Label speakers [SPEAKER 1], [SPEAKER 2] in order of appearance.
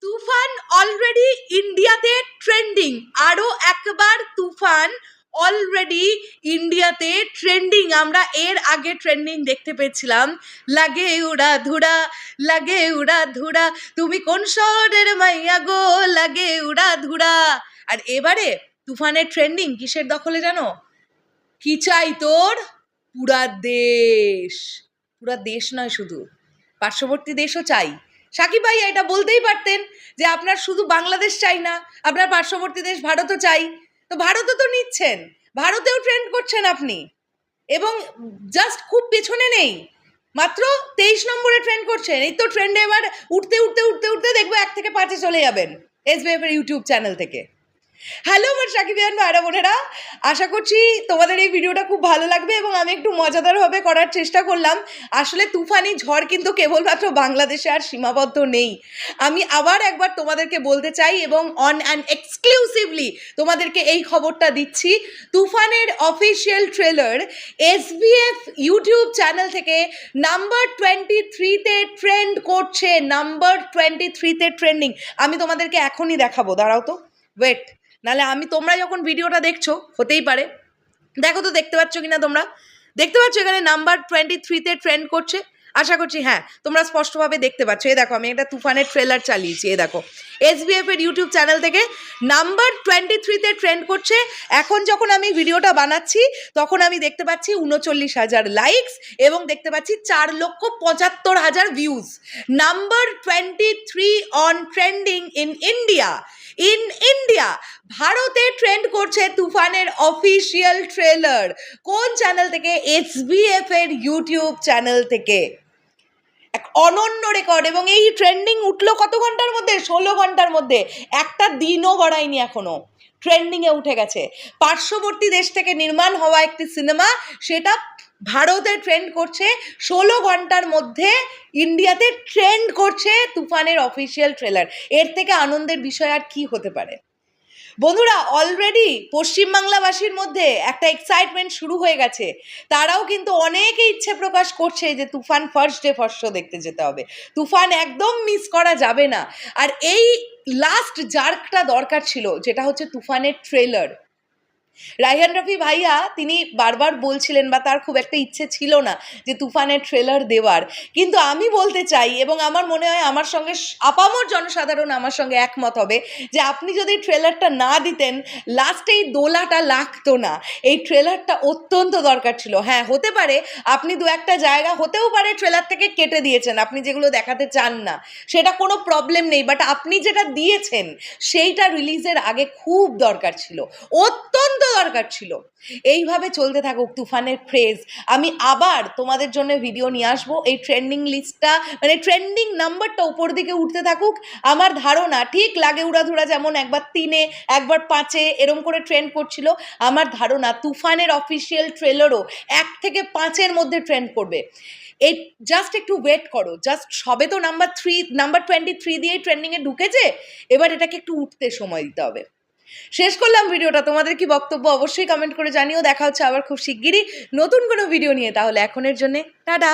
[SPEAKER 1] তুফান already ইন্ডিয়াতে trending. আরো একবার তুফান অলরেডি ইন্ডিয়াতে ট্রেন্ডিং। আমরা এর আগে ট্রেন্ডিং দেখতে পেয়েছিলাম, লাগে উড়া ধুরা, লাগে উড়া ধুরা, তুমি কোন শহরের মাইয়া গো, লাগে উড়া ধুরা। আর এবারে তুফানের ট্রেন্ডিং কিসের দখলে জানো? কি চাই তোর? পুরা দেশ। পুরা দেশ নয়, শুধু পার্শ্ববর্তী দেশও চাই। সাকিব ভাই এটা বলতেই পারতেন যে আপনার শুধু বাংলাদেশ চাই না, আপনার পার্শ্ববর্তী দেশ ভারতও চাই। তো ভারতও তো নিচ্ছেন, ভারতেও ট্রেন্ড করছেন আপনি, এবং জাস্ট খুব পেছনে নেই, মাত্র 23 নম্বরে ট্রেন্ড করছেন। এই তো ট্রেন্ডে এবার উঠতে উঠতে উঠতে উঠতে দেখবো 1 থেকে 5-এ চলে যাবেন SBF এর ইউটিউব চ্যানেল থেকে। হ্যালো আমার সাকিবিয়ান ভাইরা বোনেরা, আশা করছি তোমাদের এই ভিডিওটা খুব ভালো লাগবে এবং আমি একটু মজাদারভাবে করার চেষ্টা করলাম। আসলে তুফানি ঝড় কিন্তু কেবলমাত্র বাংলাদেশে আর সীমাবদ্ধ নেই। আমি আবার একবার তোমাদেরকে বলতে চাই এবং অন অ্যান্ড এক্সক্লুসিভলি তোমাদেরকে এই খবরটা দিচ্ছি, তুফানের official trailer SBF YouTube channel থেকে নাম্বার 23-তে ট্রেন্ড করছে। নাম্বার 23-তে ট্রেন্ডিং। আমি তোমাদেরকে এখনই দেখাবো, দাঁড়াও তো, ওয়েট। নাহলে তোমরা যখন ভিডিওটা দেখছো, হতেই পারে, দেখো তো দেখতে পাচ্ছ কিনা তোমরা? দেখতে পাচ্ছ এখানে নাম্বার 23-তে ট্রেন্ড করছে? আশা করছি হ্যাঁ তোমরা স্পষ্টভাবে দেখতে পাচ্ছ। এই দেখো, আমি একটা তুফানের ট্রেলার চালিয়েছি, এই দেখো SBF এর ইউটিউব চ্যানেল থেকে নাম্বার 23-তে ট্রেন্ড করছে। এখন যখন আমি ভিডিওটা বানাচ্ছি তখন আমি দেখতে পাচ্ছি 39,000 লাইকস এবং দেখতে পাচ্ছি 4,75,000 views. Number 23 on trending in India. ভারতে ট্রেন্ড করছে তুফানের অফিসিয়াল ট্রেলার। কোন চ্যানেল থেকে? SBF এর ইউটিউব চ্যানেল থেকে। এক অনন্য রেকর্ড। এবং এই ট্রেন্ডিং উঠলো কত ঘন্টার মধ্যে? 16 ঘন্টার মধ্যে। একটা দিনও গড়ায়নি এখনো, ট্রেন্ডিংয়ে উঠে গেছে। পার্শ্ববর্তী দেশ থেকে নির্মাণ হওয়া একটি সিনেমা, সেটা ভারতে ট্রেন্ড করছে 16 ঘন্টার মধ্যে। ইন্ডিয়াতে ট্রেন্ড করছে তুফানের অফিসিয়াল ট্রেলার। এর থেকে আনন্দের বিষয় আর কি হতে পারে? বন্ধুরা, অলরেডি পশ্চিমবাংলাবাসীর মধ্যে একটা এক্সাইটমেন্ট শুরু হয়ে গেছে। তারাও কিন্তু অনেকে ইচ্ছে প্রকাশ করছে যে তুফান ফার্স্ট ডে ফার্স্ট শো দেখতে যেতে হবে। তুফান একদম মিস করা যাবে না। আর এই লাস্ট জার্কটা দরকার ছিল, যেটা হচ্ছে তুফানের ট্রেলার। রায়হান রাফি ভাইয়া তিনি বারবার বলছিলেন, বা তার খুব একটা ইচ্ছে ছিল না যে তুফানের ট্রেলার দেওয়ার, কিন্তু আমি বলতে চাই এবং আমার মনে হয় আমার সঙ্গে আপামর জনসাধারণ আমার সঙ্গে একমত হবে যে আপনি যদি ট্রেলারটা না দিতেন, লাস্টে এই দোলাটা লাগতো না। এই ট্রেলারটা অত্যন্ত দরকার ছিল। হ্যাঁ, হতে পারে আপনি 2-1টা জায়গা হতেও পারে ট্রেলার থেকে কেটে দিয়েছেন, আপনি যেগুলো দেখাতে চান না, সেটা কোনো প্রবলেম নেই, বাট আপনি যেটা দিয়েছেন সেইটা রিলিজের আগে খুব দরকার ছিল, অত্যন্ত দরকার ছিল। এইভাবে চলতে থাকুক তুফানের ক্রেজ। আমি আবার তোমাদের জন্য ভিডিও নিয়ে আসবো। এই ট্রেন্ডিং লিস্টটা, মানে ট্রেন্ডিং নাম্বারটা উপর দিকে উঠতে থাকুক। আমার ধারণা ঠিক লাগে উড়াধুরা যেমন একবার 3-এ একবার 5-এ এরম করে ট্রেন্ড করছিল, আমার ধারণা তুফানের অফিসিয়াল ট্রেলারও 1 থেকে 5-এর মধ্যে ট্রেন্ড করবে। এই জাস্ট একটু ওয়েট করো। জাস্ট সবে তো নাম্বার 23 দিয়েই ট্রেন্ডিংয়ে ঢুকেছে, এবার এটাকে একটু উঠতে সময় দিতে হবে। শেষ করলাম ভিডিওটা। তোমাদের কি বক্তব্য অবশ্যই কমেন্ট করে জানিও। দেখা হচ্ছে আবার খুব শিগগিরই নতুন কোনো ভিডিও নিয়ে। তাহলে এখনের জন্যে টাটা।